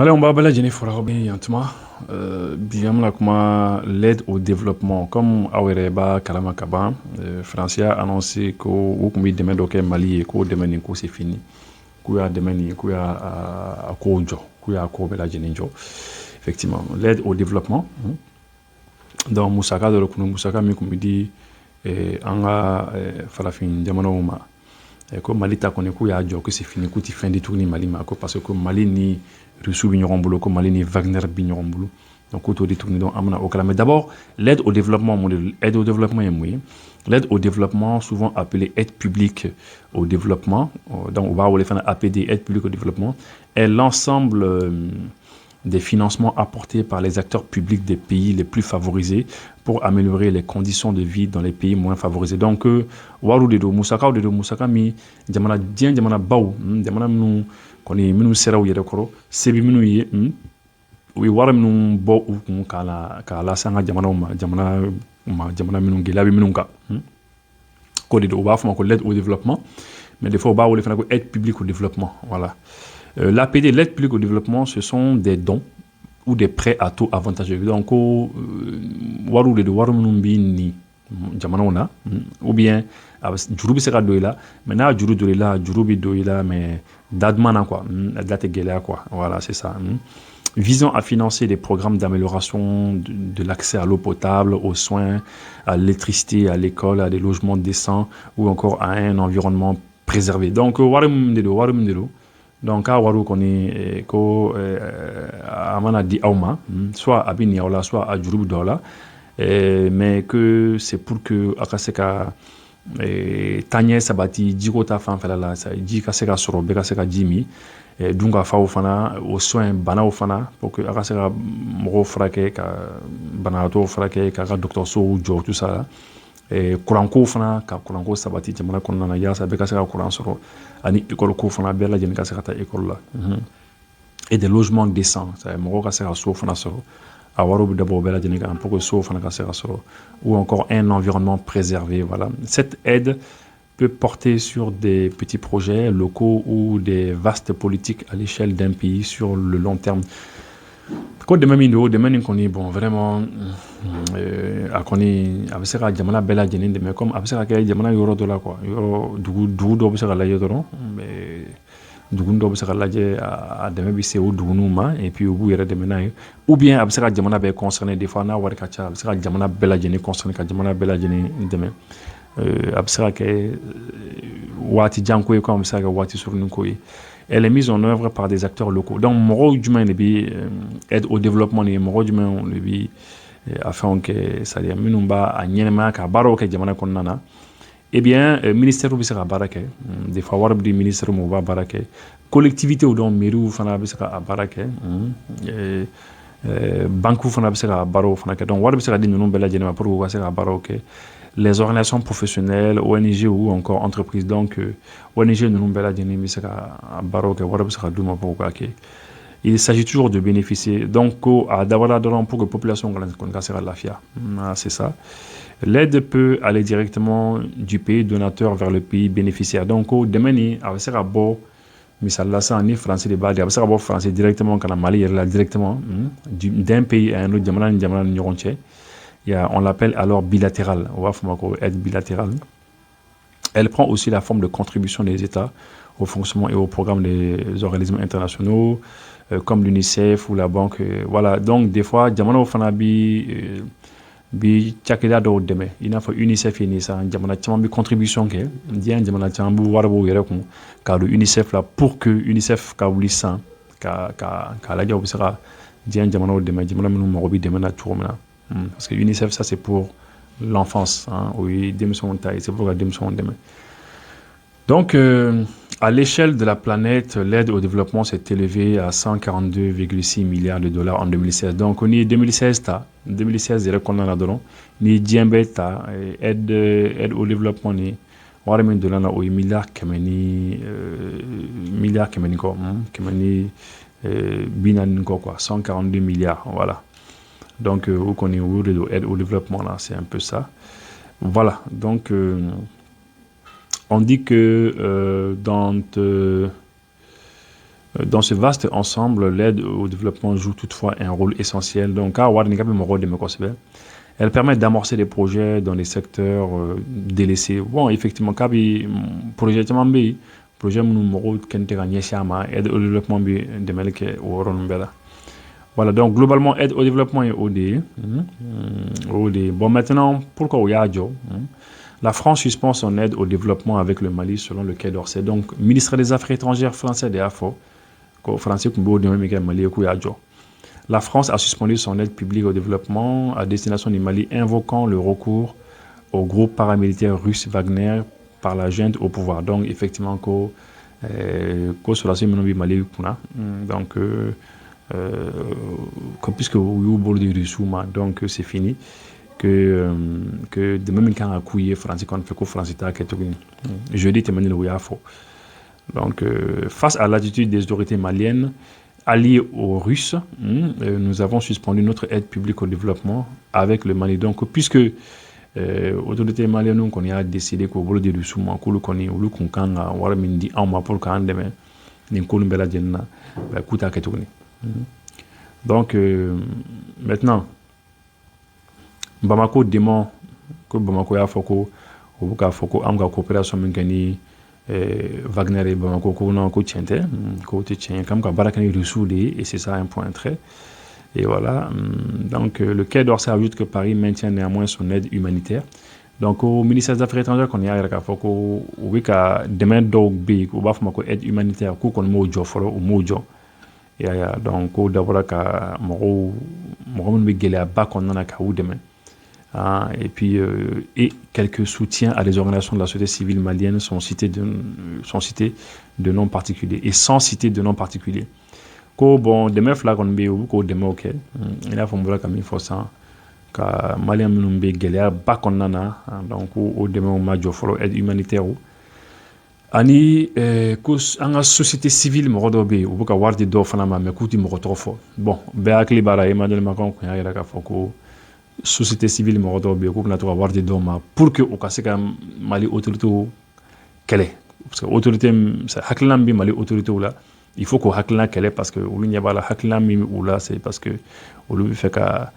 Allez, on va balayer Jenny Forarobi Yantuma. Bien la kuma l'aide au développement. Comme Awereba Kalamakaba, Français a annoncé qu'au Kumbi demain donc Mali et qu'au demain n'iko c'est fini. Kuya demain kuya a kojo, kuya ko bela Jenny Jo. Effectivement, l'aide au développement. Donc Moussaka de l'Okunu Moussaka mi kumidi anga falafin jamano ma. Ko Mali ta kone ko y'a jɔ que c'est fini ko ti fin de tour ni Mali ma ko parce que Mali ni Russie bi ɲɔgɔn bolo ko Mali ni Wagner bi ɲɔgɔn bolo donc ko to de tourner donc amana au kala mais d'abord l'aide au développement l'aide au développement est mouillé l'aide au développement souvent appelée aide publique au développement donc on va wole fana APD aide publique au développement est l'ensemble des financements apportés par les acteurs publics des pays les plus favorisés pour améliorer les conditions de vie dans les pays moins favorisés. Donc, waru de do musaka mi jamana dien jamana baw jamana minu koni minu seraw yere koro sebi minu ye wi wara minu bo u kala sanga jamana minu gelabi minu ka ko de do ba fama ko l'aide au développement mais des fois ba wole fana ko aide publique au développement voilà. L'APD, l'aide publique au développement, ce sont des dons ou des prêts à taux avantageux. Donc, waru de waru numbi ni jamana ou bien jurubi sera doila, mais na juru doila, jurubi doila, mais dadmana quoi, date gelea quoi. Voilà, c'est ça. Visant à financer des programmes d'amélioration de l'accès à l'eau potable, aux soins, à l'électricité, à l'école, à des logements décents ou encore à un environnement préservé. Donc, warum de do. Donc, à waru koni ko amana di auma, soit à Biniaola, soit à Djurubidola, mais que c'est pour que akaseka tanye sabati jikota fanfela la sa jika seka soro beka seka jimi dunga fa fana au soin bana fana pour que akaseka mo frake ka bana to frake ka docteur so jo tout ça kuranko fana ka kuranko sabati jamana konna na yasa beka seka kuran soro ani école ko fana bela jeni ka seka ta école la et des logements décents ça mo ka seka so fana soro awaro d'abord bela jeni ka pour que so fana ka seka soro ou encore un environnement préservé voilà. Cette aide peut porter sur des petits projets locaux ou des vastes politiques à l'échelle d'un pays sur le long terme. Ko demain qu'on est bon vraiment a koni a bɛ se ka jamana bɛɛ lajɛlen dɛmɛ comme a bɛ se ka kɛ jamana yɔrɔ dɔ la quoi yɔrɔ dugu dɔ bɛ se ka lajɛ dɔrɔn dugu dɔ bɛ se ka lajɛ a dɛmɛ bɛ se o dugu ma et puis u b'u yɛrɛ dɛmɛ n'a ye ou bien a bɛ se ka jamana bɛɛ concerner des fois n'a wari ka ca a bɛ se ka jamana bɛɛ lajɛlen concerner ka jamana bɛɛ lajɛlen dɛmɛ a bɛ se ka kɛ waati janko ye comme a bɛ se ka kɛ waati surunin ko ye. Elle est mise en œuvre par des acteurs locaux. Donc, moro juma ne bi aide au développement ni moro juma ne bi afin que ça dire minumba a nyema ka baro ke jamana konnana. Eh bien, ministère bi sera barake. Des fois warab di ministère mo ba barake. Collectivité ou donc mairie fana bi sera barake. Banque fana bi sera baro fana ke. Donc warab bi sera di minum bela jenema pour ko sera baro ke. Les organisations professionnelles, ONG ou encore entreprises. Donc, ONG il s'agit toujours de bénéficier. Donc, à Dawala pour que la population c'est ça. L'aide peut aller directement du pays donateur vers le pays bénéficiaire. Donc, demain, avec ça, misalla ça ni français de base avec ça français directement quand Mali là directement d'un pays à un autre jamana ñoronche. On l'appelle alors bilatérale, on va faire aide bilatérale. Elle prend aussi la forme de contribution des États au fonctionnement et au programme des organismes internationaux, comme l'UNICEF ou la banque. Voilà, donc des fois, Jamana Fana bi chakida do deme. Il n'a pas UNICEF ni ça, Jamana Chambi contribution que, Dian Jamana Chambu Warabo Yerekon, car le UNICEF là, pour que UNICEF ka wuli san, ka la job sera, Dian Jamana deme, Jamana Minu Morobi deme na tourmena. Parce que l'UNICEF, ça c'est pour l'enfance. Hein, oui, c'est pour la démission demain. Donc, à l'échelle de la planète, l'aide au développement s'est élevée à 142,6 milliards de dollars en 2016. Donc, on est 2016, 2016, on a ni djembeta aide au développement ni warame de lana o milliard kemeni ko kemeni binan ko quoi 142 milliards voilà. Donc, où qu'on est aide au développement, là, c'est un peu ça. Voilà, donc, on dit que Dans ce vaste ensemble, l'aide au développement joue toutefois un rôle essentiel. Donc, elle permet d'amorcer des projets dans les secteurs délaissés. Bon, effectivement, projet projet aide au développement de Melke au Ronbella. Voilà, donc globalement, aide au développement et ODE. ODE. Bon, maintenant, pourquoi Oyajo? La France suspend son aide au développement avec le Mali selon le Quai d'Orsay. Donc, ministre des Affaires étrangères français de AFO, français Mali la France a suspendu son aide publique au développement à destination du Mali, invoquant le recours au groupe paramilitaire russe Wagner par la junte au pouvoir. Donc, effectivement, sur la Mali, donc, puisque donc c'est fini que de même quand a couillé français quand fait français jeudi donc face à l'attitude des autorités maliennes alliées aux Russes, nous avons suspendu notre aide publique au développement avec le Mali. Donc puisque autorités maliennes qu'on a décidé qu'au bout de Russouma qu'on le connaît ou le qu'on a wala mindi en ma pour quand demain ni qu'on bela jenna ba kuta ketuni. Donc maintenant Bamako démon que Bamako ya foko ou ka foko am ga coopération mingani Wagner et Bamako ko non ko tiente ko te tient comme ka barakani ressoudé et c'est ça un point très et voilà donc le Quai d'Orsay ajoute que Paris maintient néanmoins son aide humanitaire. Donc au ministère des Affaires étrangères qu'on y a ka foko ou ka demain dog big ou baf mako aide humanitaire ko kon mo joforo ou mojo ya donc ko d'abord ka mo mun be gele ba kon na ka ou demain. Et puis et quelques soutiens à des organisations de la société civile malienne sont cités de noms particuliers et sans citer de noms particuliers. Ko bon demain flag on be ou ko demain ok il a formula comme il faut ça ka malien mun be gele ba kon na donc au demain ma joforo aide humanitaire ani kus anga société civile mo rodobe ou ka wardi do fana ma me kuti mo rotofo bon be akli bara Emmanuel Macron ko ya ka foko société civile mo rodobe ko na to wardi do ma pour que o kasika Mali autorité kele parce que autorité ça haklam bi Mali autorité là il faut ko haklan kele parce que ou nya bala haklam mi ou là c'est parce que o lu fait ka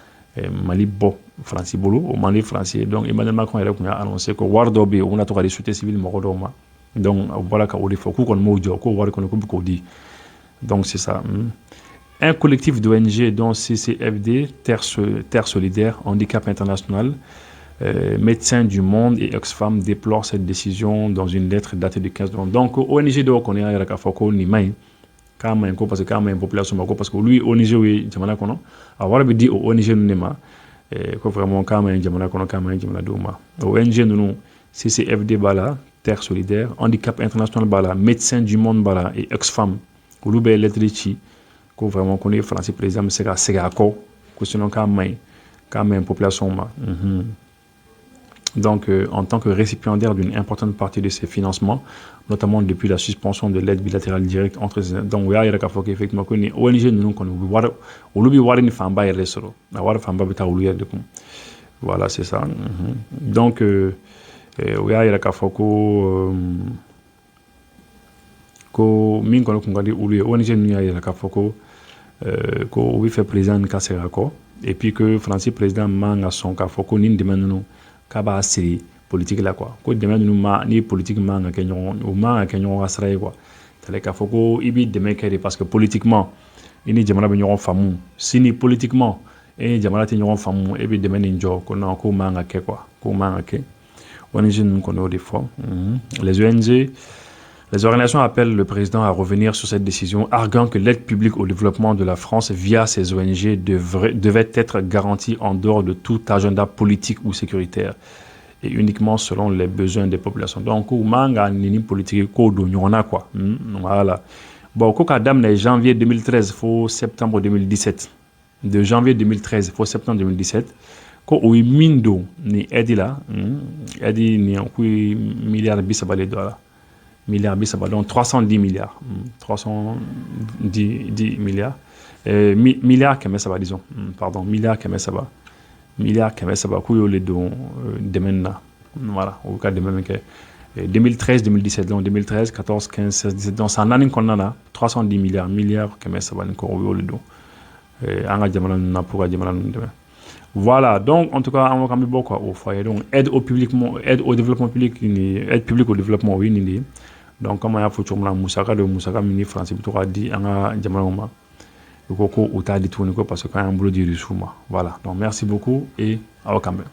Mali bo français bolo au Mali français donc Emmanuel Macron il a annoncé que wardobe ou na to ka société civile mo rodoma. Donc voilà qu'on les faut qu'on mojo qu'on voit qu'on peut dire donc c'est ça. Un collectif d'ONG dont CCFD Terre Solidaire Handicap International Médecins du Monde et Oxfam déplorent cette décision dans une lettre datée de 15 novembre. Donc ONG do qu'on est à la foko ni mai quand même parce que quand même population parce que lui ONG oui jamana kono avoir be dit ONG nima ko vraiment quand même jamana kono quand même jamana doma ONG nous CCFD bala Terre Solidaire, Handicap International bala, Médecins du Monde bala et Oxfam, Kouloube Letrichi, qu'on vraiment connaît français président, c'est à quoi, question quand même population ma. Donc en tant que récipiendaire d'une importante partie de ces financements, notamment depuis la suspension de l'aide bilatérale directe entre donc il y a faut effectivement que ONG nous qu'on voir ou lubi voir une femme ba resoro, na war femme ba bita uluya de voilà c'est ça. Donc oya ira ka foko ko min kono kungadi ulu ONG nu ya ira ka foko ko wi fait président ka sera ko et puis que Français président manga son ka foko ni demande nu ka ba série politique là quoi ko demande nu ma ni politique manga kenyon o manga kenyon asra quoi tale ka foko ibi deme kere parce que politiquement ini jamana be nyon famu sini politiquement et jamana te nyon famu e bi demande njo ko na ko manga ke quoi ko manga ke les ONG, les organisations appellent le président à revenir sur cette décision, arguant que l'aide publique au développement de la France via ces ONG devait être garantie en dehors de tout agenda politique ou sécuritaire et uniquement selon les besoins des populations. Donc, manga nini politique ko do nyona quoi. Voilà. Bon, ko kadam ne janvier 2013 faut septembre 2017. De janvier 2013 faut septembre 2017. Ko o mindo ni edila edi ni kui milliard bisabale dollars milliard bisabale donc 310 milliards 310 milliards milliards keme saba disons pardon milliards keme saba ku yo le don demenna voilà au cas de même que 2013 2017 donc 2013 14 15 16 17 donc san naani kɔnɔna na 310 milliards kɛmɛ saba ni kɔ o y'olu don an ka jamana ninnu na pour ka jamana ninnu dɛmɛ. Voilà, donc en tout cas, on va beaucoup au foyer. Donc, aide au développement public, aide publique au développement, oui, donc comme il y a foutu Moussaka mini français, plutôt a dit, on a diamant, le coco au tas de tout, parce que quand il y a un boulot de voilà, donc merci beaucoup et à Wakambe.